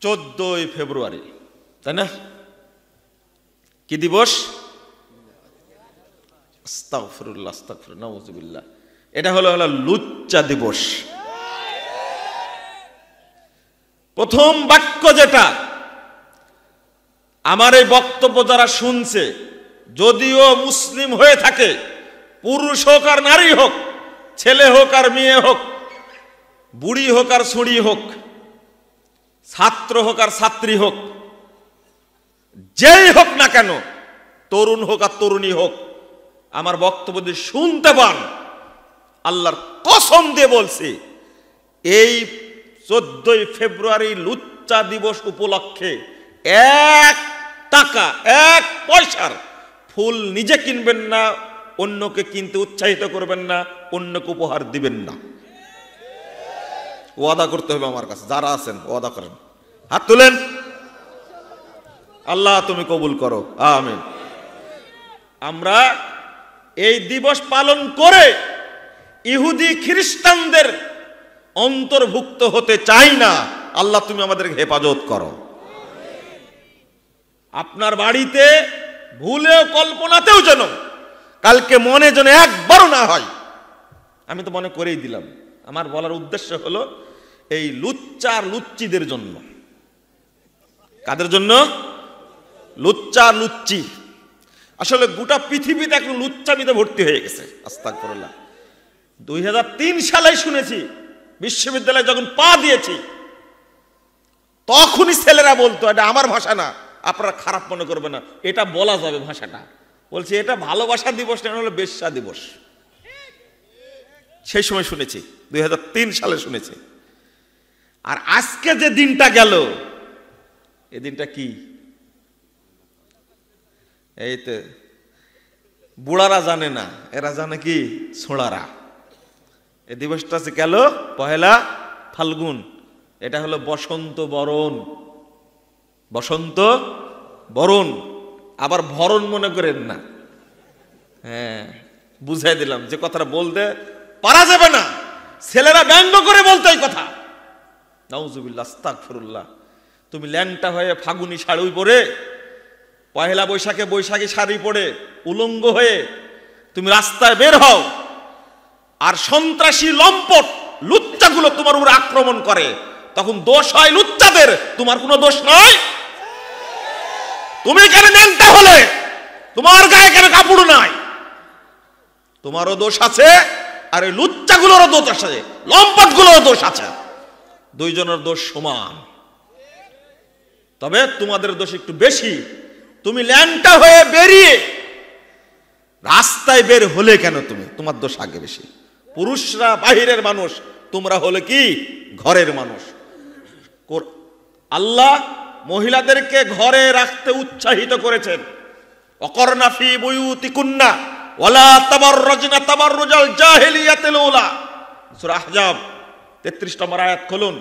14ই ফেব্রুয়ারি, তাই না? কি দিবস? আস্তাগফিরুল্লাহ, আস্তাগফিরুল্লাহ, নাউযুবিল্লাহ। এটা হলো লুচ্চা দিবস। প্রথম বাক্য যেটা, আমার এই বক্তব্য যারা শুনছে, যদিও মুসলিম হয়ে থাকে, পুরুষ হোক আর নারী হোক, ছেলে হোক আর মেয়ে হোক, বুড়ি হোক আর ছুড়ি হোক, ছাত্র হোক আর ছাত্রী হোক, যেই হোক না কেন, তরুণ হোক আর তরুণী হোক, আমার বক্তব্য যদি শুনতে পান, আল্লাহর কসম দিয়ে বলছি, এই 14ই ফেব্রুয়ারি লুচ্চা দিবস উপলক্ষে 1 টাকা 1 পয়সার ফুল নিজে কিনবেন না, অন্যকে কিনতে উৎসাহিত করবেন না, অন্যকে উপহার দিবেন না। ওয়াদা করতে হবে আমার কাছে। যারা আছেন ওয়াদা করেন, হাত তুলেন। আল্লাহ তুমি কবুল করো, আমিন। আমরা এই দিবস পালন করে ইহুদি খ্রিস্টানদের অন্তর্ভুক্ত হতে চাই না। আল্লাহ তুমি আমাদেরকে হেফাজত করো। আপনার বাড়িতে ভুলেও কল্পনাতেও যেন কালকে মনে যেন একবারও না হয়। আমি তো মনে করেই দিলাম। আমার বলার উদ্দেশ্য হলো এই লুচ্চা আর লুচ্চিদের জন্য। কাদের জন্য? লুচ্চা আর লুচ্চি। আসলে গোটা পৃথিবীতে এখন লুচ্চামিতে ভর্তি হয়ে গেছে। আস্তাগফিরুল্লাহ। 2003 সালে শুনেছি, বিশ্ববিদ্যালয়ে যখন পা দিয়েছি, তখনই ছেলেরা বলতো, এটা আমার ভাষা না, আপনারা খারাপ মনে করবে না, এটা বলা যাবে ভাষাটা। বলছি এটা ভালোবাসা দিবস না, হলো বেশ্যা দিবস। সেই সময় শুনেছি, 2003 সালে শুনেছি। আর আজকে যে দিনটা গেল, এই দিনটা কি? এই তো বুড়ারা জানে না, এরা জানে কি? ছোড়ারা। এই দিবসটা গেল 1 ফাল্গুন। এটা হলো বসন্ত বরণ। বসন্ত বরণ, আবার ভরণ মনে করেন না। হ্যাঁ, বুঝাই দিলাম। যে কথাটা বলতে পারা যাবে না, ছেলেরা ব্যঙ্গ করে বলতো এই কথা। নাউযুবিল্লাহ, আস্তাগফিরুল্লাহ। তুমি ল্যাংটা হয়ে ফাগুনি শাড়ি পরে, 1 বৈশাখে বৈশাখী শাড়ি পরে উলঙ্গ হয়ে তুমি রাস্তায় বের হও, আর সন্ত্রাসী লম্পট লুচ্চাগুলো তোমার উপর আক্রমণ করে, তখন দোষ হয় লুচ্চাদের, তোমার কোনো দোষ নয়। তুমি কেন ল্যাংটা হলে? তোমার গায়ে কেন কাপড় নাই? তোমারও দোষ আছে, আর এই লুচ্চাগুলোরও দোষ আছে, লম্পটগুলোরও দোষ আছে। দুইজনের দোষ সমান, তবে তোমাদের দোষ একটু বেশি। তুমি ল্যাংটা হয়ে বেরিয়ে রাস্তায় বের হলে কেন? তোমার দোষ আগে বেশি। পুরুষরা বাহিরের মানুষ, তোমরা হলে কি? ঘরের মানুষ। আল্লাহ মহিলাদেরকে ঘরে রাখতে উৎসাহিত করেছেন। অকরনা ফি বুয়ুতিকুন্না ওয়ালা তাবাররাজনা তাবাররুজাল জাহিলিয়াতিল উলা। সূরা আহজাব 33 নম্বর আয়াত খুলুন।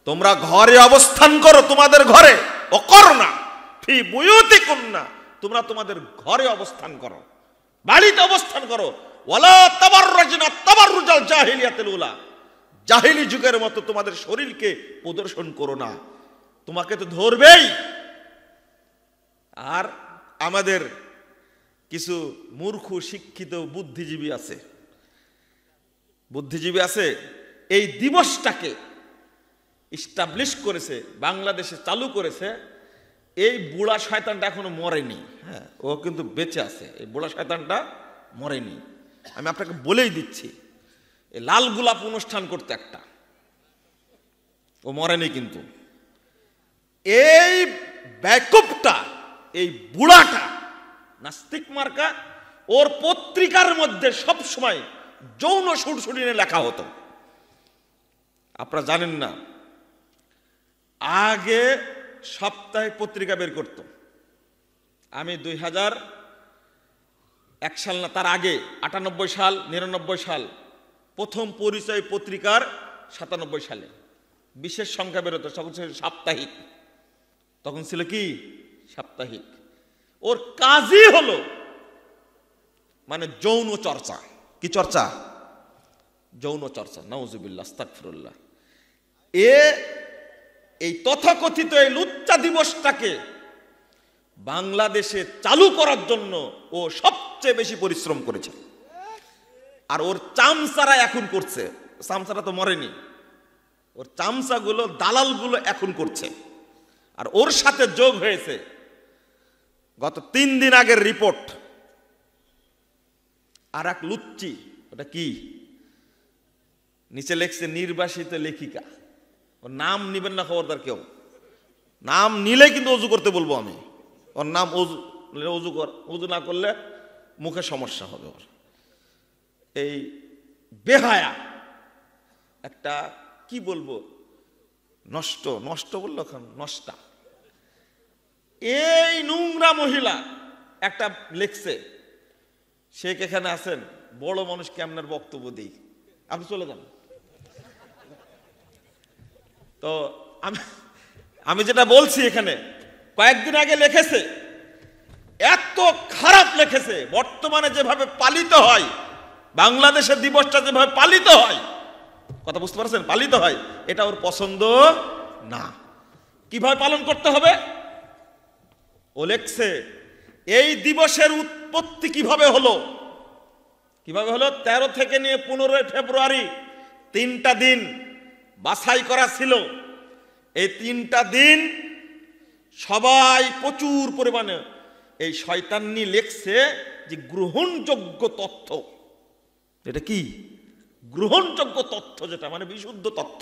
তোমরা ঘরে অবস্থান করো, তোমাদের ঘরে। অকরনা ফি বুয়ুতিকুন্না, তোমরা তোমাদের ঘরে অবস্থান করো, বাড়িতে অবস্থান করো। ওয়ালা তাবাররাজনা তাবাররুজাল জাহিলিয়াতিল উলা, জাহিলি যুগের মতো তোমাদের শরীরকে প্রদর্শন করো না, তোমাকে তো ধরবেই। আর আমাদের কিছু মূর্খ শিক্ষিত বুদ্ধিজীবী আছে, এই দিবসটাকে ইস্টাবলিশ করেছে, বাংলাদেশে চালু করেছে। এই বুড়া শয়তানটা এখনো মরেনি। হ্যাঁ, ও কিন্তু বেঁচে আছে। এই বুড়া শয়তানটা মরেনি। আমি আপনাকে বলেই দিচ্ছি, এই লাল গোলাপ অনুষ্ঠান করতে একটা, ও মরেনি কিন্তু। এই ব্যাকআপটা, এই বুড়াটা নাস্তিক মার্কা, ওর পত্রিকার মধ্যে সব সময় যৌন সুরসুরি নিয়ে লেখা হতো। আপনারা জানেন না, আগে সপ্তাহে পত্রিকা বের করত। আমি 2001 সাল না, তার আগে 98 সাল 99 সাল প্রথম পরিচয় পত্রিকার, 97 সালে বিশেষ সংখ্যা বেরোতো, তখন ছিল সাপ্তাহিক। তখন ছিল কি? সাপ্তাহিক। ওর কাজই হলো মানে যৌন চর্চা। কি চর্চা? যৌন চর্চা। নাউযুবিল্লাহ, আস্তাগফিরুল্লাহ। এ এই তথাকথিত এই লুচ্চা দিবসটাকে বাংলাদেশে চালু করার জন্য ও সবচেয়ে বেশি পরিশ্রম করেছে। আর ওর চামচারা এখন করছে, চামচারা তো মরেনি, ওর চামচাগুলো দালালগুলো এখন করছে। আর ওর সাথে যোগ হয়েছে গত 3 দিন আগের রিপোর্ট, আর এক লুচ্চি, ওটা কি নিচে লেখছে নির্বাসিত লেখিকা, ওর নাম নিবেন না খবরদার কেউ, নাম নিলে কিন্তু অজু করতে বলবো আমি। ওর নাম অজু না করলে মুখে সমস্যা হবে ওর। এই বেহায়া একটা কি বলবো, নষ্ট নষ্ট বললো নষ্টা, এই নোংরা মহিলা একটা লেখছে। শেখ এখানে আছেন, বড় মানুষকে আপনার বক্তব্য দিই, আপনি চলে যান। তো আমি যেটা বলছি, এখানে কয়েকদিন আগে লিখেছে, এত খারাপ লিখেছে, বর্তমানে যেভাবে পালিত হয় বাংলাদেশের দিবসটা, যেভাবে পালিত হয়, কথা বুঝতে পারছেন, পালিত হয়, এটা ওর পছন্দ না। কিভাবে পালন করতে হবে ও লেখছে, এই দিবসের উৎপত্তি কিভাবে হলো, 13 থেকে নিয়ে 15 ফেব্রুয়ারি 3টা দিন বাছাই করা ছিল। এই 3টা দিন সবাই প্রচুর পরিমাণে, এই শয়তানি লেখছে যে গ্রহণযোগ্য তথ্য, এটা কি গ্রহণযোগ্য তথ্য, যেটা মানে বিশুদ্ধ তথ্য,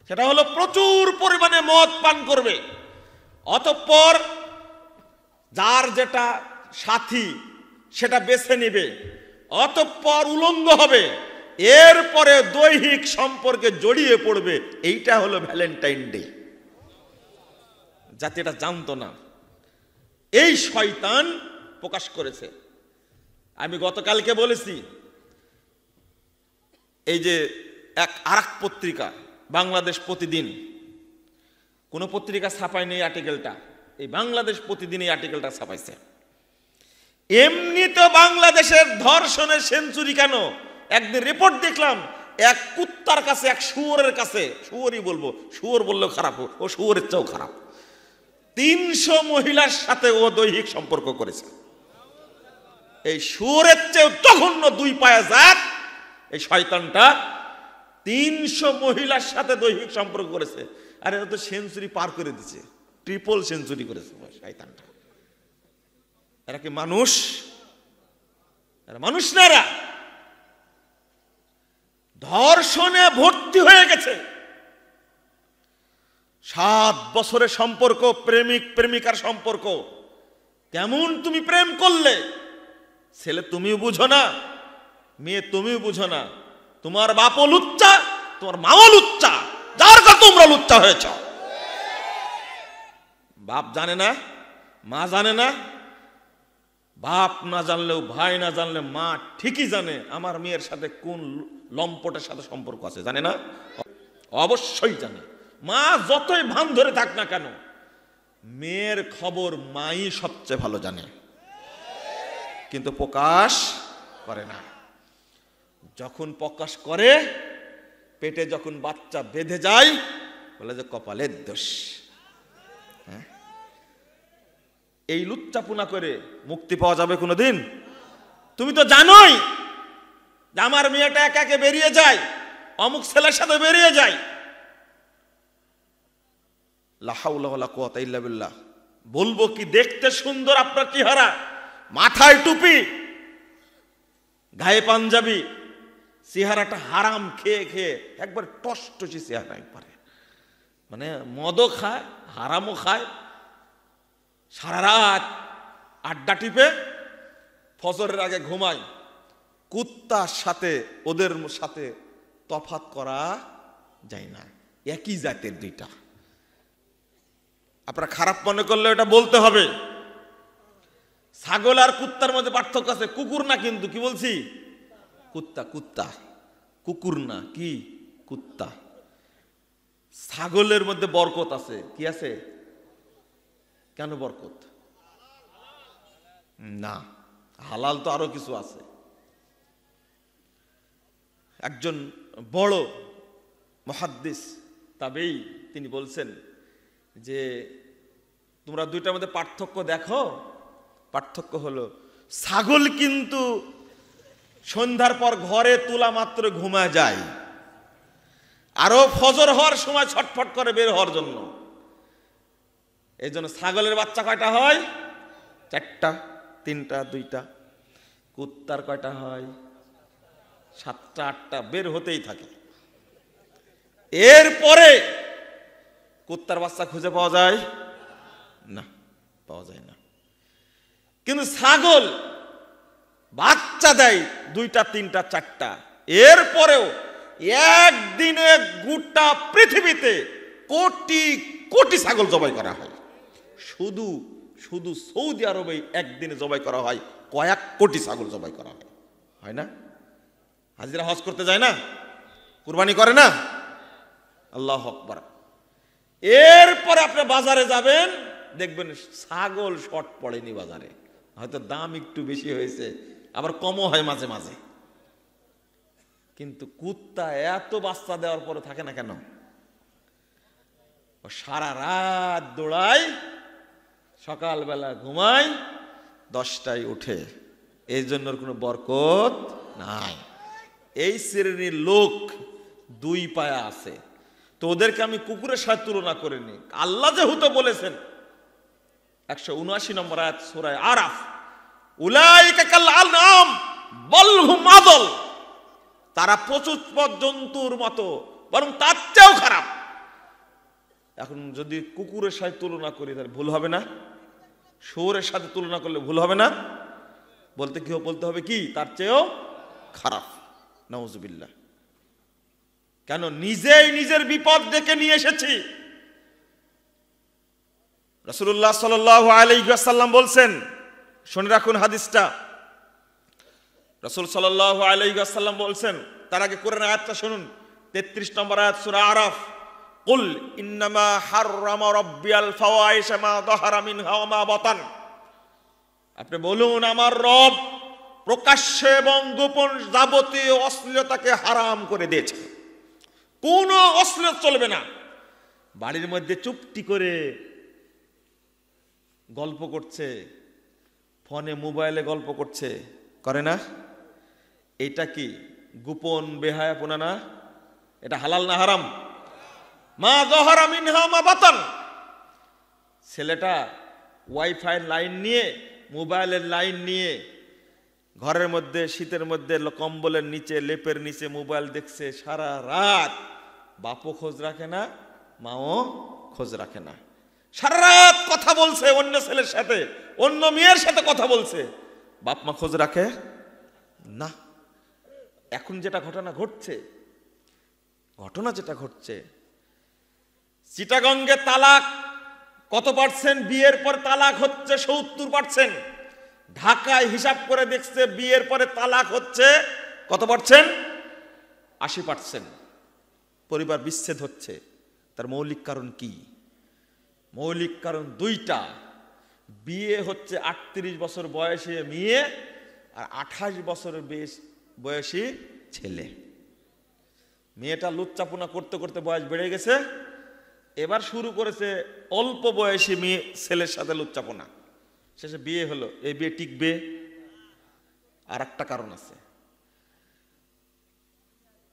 সেটা হলো প্রচুর পরিমাণে মদ পান করবে, অতঃপর যার যেটা সাথী সেটা বেছে নিবে, অতঃপর উলঙ্গ হবে, এরপরে দৈহিক সম্পর্কে জড়িয়ে পড়বে। এইটা হলো ভ্যালেন্টাইন ডে। যাতে এটা জানতো না, এই শয়তান প্রকাশ করেছে। আমি গতকালকে বলেছি, এই যে আরেক পত্রিকা বাংলাদেশ প্রতিদিন, কোন পত্রিকা ছাপায়নি এই আর্টিকেলটা, এই বাংলাদেশ প্রতিদিন এই আর্টিকেলটা ছাপাইছে। এমনি তো বাংলাদেশের ধর্ষণের সেঞ্চুরি কেন, একদিন রিপোর্ট দেখলাম, এক কুত্তার কাছে, এক শুয়োরের কাছে, শুয়োরই বলবো, শুয়োর বললেও খারাপ, ও শুয়োরের চেয়েও খারাপ, 300 মহিলার সাথে ও দৈহিক সম্পর্ক করেছে। এই শুয়োরের চেয়েও জঘন্য 2 পায়া জাত এই শয়তানটা 300 মহিলার সাথে দৈহিক সম্পর্ক করেছে। আর এটা তো সেঞ্চুরি পার করে দিচ্ছে, ট্রিপল সেঞ্চুরি করেছে শয়তানটা। এরা কি মানুষ? এরা মানুষ না, এরা ধর্ষণে ভর্তি হয়ে গেছে। 7 বছরের সম্পর্ক, প্রেমিক প্রেমিকার সম্পর্ক, কেমন তুমি প্রেম করলে, ছেলে তুমিও বুঝো না, মেয়ে তুমিও বুঝো না, তোমার বাপও লুচ্চা, তোমার মাও লুচ্চা, যার কাছে তোমরা লুচ্চা হয়েছ। বাপ জানে না, মা জানে না, বাপ না জানলেও, ভাই না জানলে মা ঠিকই জানে আমার মেয়ের সাথে কোন লম্পটের সাথে সম্পর্ক আছে, জানে না? অবশ্যই জানে। মা যতই ভান ধরে থাক না কেন, মেয়ের খবর মাই সবচেয়ে ভালো জানে, কিন্তু প্রকাশ করে না। যখন প্রকাশ করে, পেটে যখন বাচ্চা বেঁধে যায়, বলে যে কপালের দোষ। এই লুচ্চাপুনা করে মুক্তি পাওয়া যাবে কোনোদিন? তুমি তো জানোই যে আমার মেয়েটা একা একে বেরিয়ে যায়, অমুক ছেলের সাথে বেরিয়ে যায়। লা হাওলা ওয়ালা কুওয়াতা ইল্লা বিল্লাহ। বলবো কি, দেখতে সুন্দর আপনার চেহারা, মাথায় টুপি, গায়ে পাঞ্জাবি, চেহারাটা হারাম খেয়ে খেয়ে একবার টসটসি চেহারা, একবারে মানে মদও খায়, হারামও খায়, সারা রাত আড্ডা টিপে ফজরের আগে ঘুমায়। কুত্তার সাথে ওদের সাথে তফাৎ করা যায় না, একই জাতের দুইটা। আপনারা খারাপ মনে করলে এটা বলতে হবে। ছাগল আর কুত্তার মধ্যে পার্থক্য আছে, কুকুর না কিন্তু, কি বলছি, কুত্তা, কুত্তা, কুকুর না, কি কুত্তা। ছাগলের মধ্যে বরকত আছে, কি আছে? কেন বরকত? না, হালাল তো আরো কিছু আছে। একজন বড় মুহাদ্দিস তাবেই তিনি বলছেন যে তোমরা দুইটার মধ্যে পার্থক্য দেখো। পার্থক্য হলো ছাগল কিন্তু সন্ধ্যার পর ঘরে তোলা মাত্র ঘুমায় যায়, আরো ফজর হওয়ার সময় ছটফট করে বের হওয়ার জন্য। এই জন্য ছাগলের বাচ্চা কয়টা হয়? 4টা, 3টা, 2টা। কুত্তার কয়টা হয়? 7টা, 8টা, বের হতেই থাকে। এরপরে কুত্তার বাচ্চা খুঁজে পাওয়া যায় না, পাওয়া যায় না। কিন্তু ছাগল বাচ্চা দেয় 2টা, 3টা, 4টা। এরপরেও একদিনে গোটা পৃথিবীতে কোটি কোটি ছাগল জবাই করা হয়। শুধু শুধু সৌদি আরবে একদিনে জবাই করা হয় কয়েক কোটি ছাগল জবাই করা হয়। হয় না? হাজিরা হজ করতে যায় না, কুরবানি করে না? আল্লাহু আকবার। এরপরে আপনি বাজারে যাবেন, দেখবেন ছাগল শর্ট পড়েনি বাজারে, হয়তো দাম একটু বেশি হয়েছে, আবার কমও হয় মাঝে মাঝে। কিন্তু কুত্তা এত বাচ্চা দেওয়ার পরে থাকে না কেন? সারা রাত দৌড়ায়, সকালবেলা ঘুমায়, 10টায় উঠে। এই জন্য কোনো বরকত নাই। এই শ্রেণীর লোক 2 পায়া আছে, তো ওদেরকে আমি কুকুরের সাথে তুলনা করিনি। আল্লাহ যেহেতু বলেছেন 179 নম্বর আয়াত সূরা আরাফ, উলাইকা কাল আনআম বাল হুম আদল, তারা পশুপদ জন্তুর মতো, বরং তার চেয়েও খারাপ। এখন যদি কুকুরের সাথে তুলনা করি তাহলে ভুল হবে না? শুয়োরের সাথে তুলনা করলে ভুল হবে না? বলতে হবে কি? তার চেয়েও খারাপ। নাউজুবিল্লাহ। কেন? নিজেই নিজের বিপদ ডেকে নিয়ে এসেছি। রাসূলুল্লাহ সাল্লাল্লাহু আলাইহি ওয়াসাল্লাম বলছেন, শুনে রাখুন হাদিসটা। রাসূল সাল্লাল্লাহু আলাইহি ওয়াসাল্লাম বলছেন, তার আগে কোরআনের আয়াতটা শুনুন, 33 নম্বর আয়াত সূরা আরাফ। কুল ইন্নামা হাররামা রাব্বিয়াল ফাওয়াহিশা মা যাহারা মিনহা ওয়া মা বাতান। আপনি বলুন, আমার রব প্রকাশ্যে এবং গোপন যাবতীয় অশ্লীলতাকে হারাম করে দিয়েছে। কোনো অশ্লীলতা চলবে না। বাড়ির মধ্যে চুপটি করে গল্প করছে, ফোনে মোবাইলে গল্প করছে, করে না? এটা কি গোপন বেহায়াপনা না? এটা হালাল না হারাম? মা যাহারা মিনহা মা বাতান। ছেলেটা ওয়াইফাই লাইন নিয়ে, মোবাইলের লাইন নিয়ে ঘরের মধ্যে শীতের মধ্যে কম্বলের নিচে, লেপের নিচে মোবাইল দেখছে সারা রাত। বাপও খোঁজ রাখে না, মাও খোঁজ রাখে না। সারা রাত কথা বলছে অন্য ছেলের সাথে, অন্য মেয়ের সাথে কথা বলছে, বাপ মা খোঁজ রাখে না। এখন যেটা ঘটনা ঘটছে, চিটাগঙ্গে তালাক কত পার্সেন্ট? বিয়ের পর তালাক হচ্ছে 70%। ঢাকায় হিসাব করে দেখছে বিয়ের পরে তালাক হচ্ছে কত পার্সেন্ট? 80%। পরিবার বিচ্ছেদ হচ্ছে। তার মৌলিক কারণ কি? মৌলিক কারণ 2টা। বিয়ে হচ্ছে 38 বছর বয়সী মেয়ে আর 28 বছরের বয়সী ছেলে। মেয়েটা লুচ্চাপনা করতে করতে বয়স বেড়ে গেছে, এবার শুরু করেছে অল্প বয়সী মেয়ে ছেলের সাথে লুচ্চাপনা, শেষে বিয়ে হলো। এই বিয়ে টিকবে? আর একটা কারণ আছে,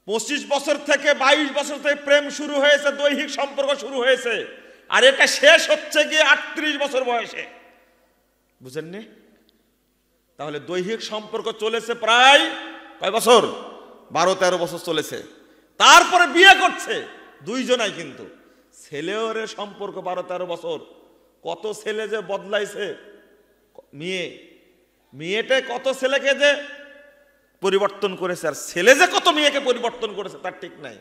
25 বছর থেকে 22 বছর থেকে প্রেম শুরু হয়েছে, দৈহিক সম্পর্ক শুরু হয়েছে, আর এটা শেষ হচ্ছে গিয়ে 38 বছর বয়সে। বুঝেননি? তাহলে দৈহিক সম্পর্ক চলেছে প্রায় কয় বছর? 12-13 বছর চলেছে। তারপরে বিয়ে করছে 2 জনাই, কিন্তু ছেলের সম্পর্ক 12-13 বছর। কত ছেলে যে বদলাইছে, মেয়েটা কত ছেলেকে যে পরিবর্তন করেছে, আর ছেলে যে কত মেয়েকে পরিবর্তন করেছে তার ঠিক নাই।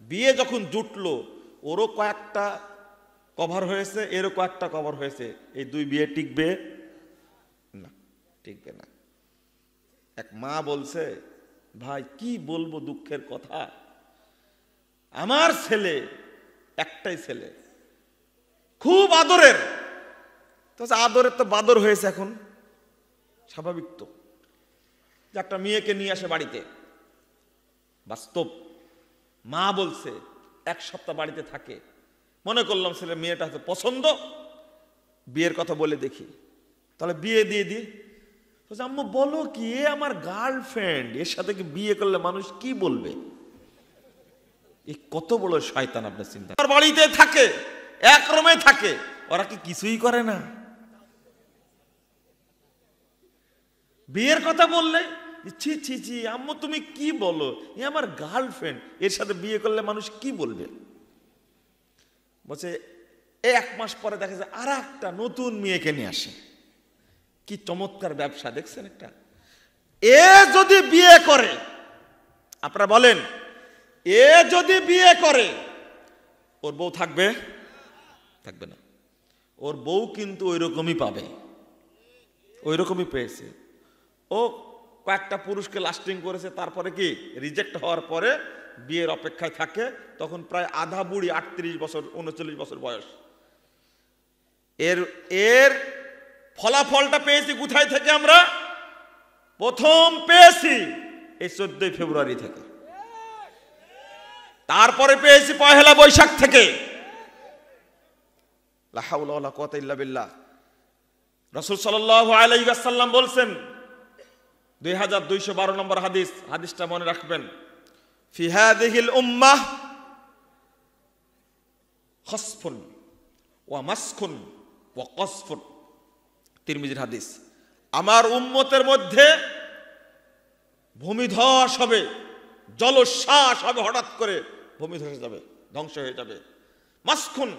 বিয়ে যখন জুটলো, ওরও কয়েকটা কভার হয়েছে, এরও কয়েকটা কভার হয়েছে। এই 2 বিয়ে টিকবে না, টিকবে না। এক মা বলছে, ভাই কি বলবো দুঃখের কথা, আমার ছেলে, একটাই ছেলে, খুব আদরের। তো আদরের তো বাদর হয়েছে এখন, স্বাভাবিক তো যে একটা মেয়েকে নিয়ে আসে বাড়িতে। বাস্তব মা বলছে, এক সপ্তাহ বাড়িতে থাকে, মনে করলাম ছেলে মেয়েটা হয়তো পছন্দ, বিয়ের কথা বলে দেখি, তাহলে বিয়ে দিয়ে দিই। আম্মু বলো কি, এ আমার গার্লফ্রেন্ড, এর সাথে কি বিয়ে করলে মানুষ কি বলবে? এই কত বড় শয়তান আপনার চিন্তা। বাড়িতে থাকে, এক রুমে থাকে, ওরা কি কিছুই করে না? বিয়ের কথা বললে ছি ছি ছি আম্মু তুমি কি বলো, এ আমার গার্লফ্রেন্ড, এর সাথে বিয়ে করলে মানুষ কি বলবে? বলছে এক মাস পরে দেখা যায় আর একটা নতুন মেয়েকে নিয়ে আসে। কি চমৎকার ব্যবসা দেখছেন একটা। এ যদি বিয়ে করে, আপনারা বলেন, এ যদি বিয়ে করে ওর বউ থাকবে? থাকবে না। ওর বউ কিন্তু ওই রকমই পাবে, ওই রকমই পেয়েছে। ও কয়েকটা পুরুষকে লাস্টিং করেছে, তারপরে কি রিজেক্ট হওয়ার পরে বিয়ের অপেক্ষায় থাকে, তখন প্রায় আধা বুড়ি, 38 বছর 39 বছর বয়স। এর ফলাফলটা পেয়েছি কোথায় থেকে? আমরা প্রথম পেয়েছি এই 14 ফেব্রুয়ারি থেকে, তারপরে পেয়েছি 1 বৈশাখ থেকে। লা হাওলা ওয়ালা কুওয়াতা ইল্লা বিল্লাহ। রাসূল সাল্লাল্লাহু আলাইহি ওয়াসাল্লাম বলছেন, 2212 নম্বর হাদিস, হাদিসটা মনে রাখবেন, ফি হাযিহিল উম্মাহ খাসফুন ওয়া মাসকুন ওয়া কসফুন, তিরমিজির হাদিস। আমার উম্মতের মধ্যে ভূমিধস হবে, জলোচ্ছ্বাস হবে, হঠাৎ করে ভূমি ধসে যাবে, ধ্বংস হয়ে যাবে। মাসকুন,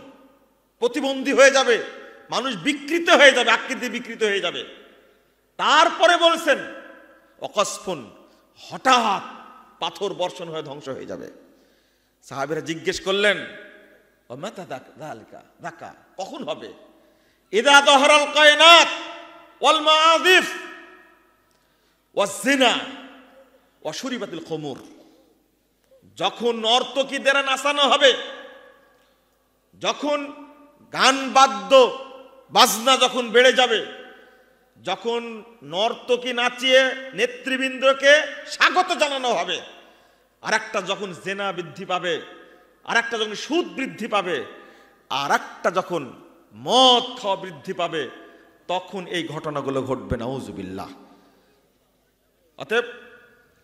প্রতিবন্ধী হয়ে যাবে, মানুষ বিকৃত হয়ে যাবে, আকৃতি বিকৃত হয়ে যাবে। তারপরে বলছেন অকসফুন, হঠাৎ পাথর বর্ষণ হয়ে ধ্বংস হয়ে যাবে। সাহাবীরা জিজ্ঞেস করলেন, ও মাতা যালিকা, যাকা কখন হবে? ইদা দহরাল কায়নাত ওয়াল মাআযিফ ওয়াজ জিনা ওয়া শুরিবাতিল খুমুর, যখন নর্তকীদের নাচানো হবে, যখন গান বাদ্য বাজনা যখন বেড়ে যাবে, যখন নর্তকী নাচিয়ে নেতৃবৃন্দকে স্বাগত জানানো হবে, আর একটা যখন জেনা বৃদ্ধি পাবে, আর একটা যখন সুদ বৃদ্ধি পাবে, আর একটা যখন মদ খাওয়া বৃদ্ধি পাবে, তখন এই ঘটনাগুলো ঘটবে। নাউজুবিল্লাহ। অতএব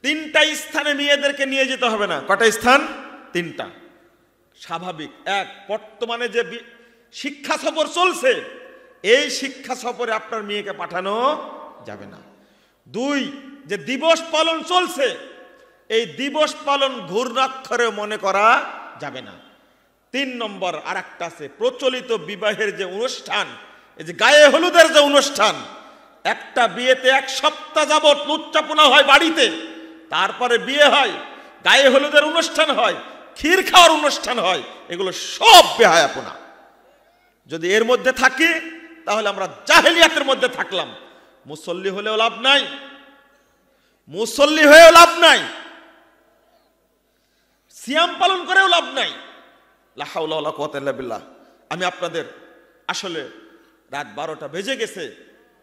3টা স্থানে মেয়েদেরকে নিয়ে যেতে হবে না। কটা স্থান? 3টা। স্বাভাবিক। এক, বর্তমানে যে শিক্ষা সফর চলছে, এই শিক্ষা সফরে আপনার মেয়েকে পাঠানো যাবে না। 2, যে দিবস পালন চলছে, এই দিবস পালন ঘূর্ণাক্ষরে মনে করা যাবে না। 3 নম্বর আর একটা আছে, প্রচলিত বিবাহের যে অনুষ্ঠান, এই যে গায়ে হলুদের যে অনুষ্ঠান, একটা বিয়েতে 1 সপ্তাহ যাবত উচ্চাপনা হয় বাড়িতে, তারপরে বিয়ে হয়, গায়ে হলুদের অনুষ্ঠান হয়, ক্ষীর খাওয়ার অনুষ্ঠান হয়, এগুলো সব বেহায়াপনা। যদি এর মধ্যে থাকি তাহলে আমরা জাহেলিয়াতের মধ্যে থাকলাম। মুসল্লি হলেও লাভ নাই, মুসল্লি হয়েও লাভ নাই, সিয়াম পালন করেও লাভ নাই। লা হাওলা ওয়ালা কুওয়াতা ইল্লা বিল্লাহ। আমি আপনাদের আসলে রাত 12টা বেজে গেছে,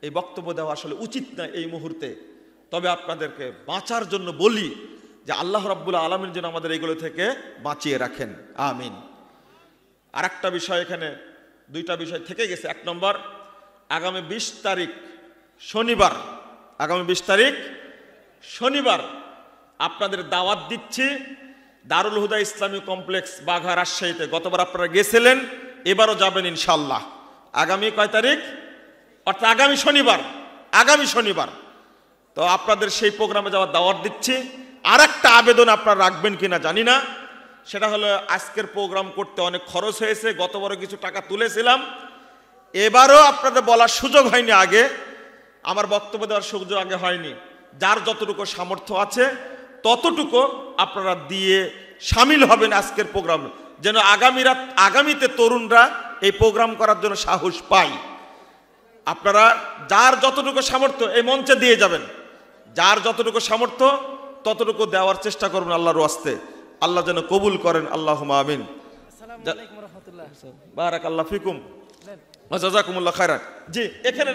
এই বক্তব্য দেওয়া আসলে উচিত না এই মুহূর্তে। তবে আপনাদেরকে বাঁচার জন্য বলি যে আল্লাহ রাব্বুল আলামিন যেন আমাদের এগুলো থেকে বাঁচিয়ে রাখেন, আমিন। আর একটা বিষয়, এখানে 2টা বিষয় থেকে গেছে। 1 নম্বর, আগামী 20 তারিখ শনিবার, আগামী 20 তারিখ শনিবার আপনাদের দাওয়াত দিচ্ছি দারুল হুদা ইসলামী কমপ্লেক্স, বাঘা, রাজশাহীতে। গতবার আপনারা গেছিলেন, এবারও যাবেন ইনশাআল্লাহ। আগামী কয় তারিখ? অর্থাৎ আগামী শনিবার, আগামী শনিবার। তো আপনাদের সেই প্রোগ্রামে যাওয়ার দাওয়াত দিচ্ছি। আর একটা আবেদন আপনারা রাখবেন কিনা জানি না, সেটা হলো আজকের প্রোগ্রাম করতে অনেক খরচ হয়েছে, গতবারও কিছু টাকা তুলেছিলাম, এবারও আপনাদের বলার সুযোগ হয়নি, আগে আমার বক্তব্য দেওয়ার সুযোগ আগে হয়নি। যার যতটুকু সামর্থ্য আছে ততটুকু আপনারা দিয়ে সামিল হবেন আজকের প্রোগ্রামে, যেন আগামীতে তরুণরা এই প্রোগ্রাম করার জন্য সাহস পায়। আপনারা যার যতটুকু সামর্থ্য এই মঞ্চে দিয়ে যাবেন, যার যতটুকু সামর্থ্য ততটুকু দেওয়ার চেষ্টা করবেন আল্লাহর ওয়াস্তে। আল্লাহ যেন কবুল করেন, আল্লাহুম্মা আমিন। আসসালামু আলাইকুম ওয়া রাহমাতুল্লাহ। বারাকাল্লাহু ফিকুম ওয়া জাযাকুমুল্লাহু খায়রান। জি, এখানে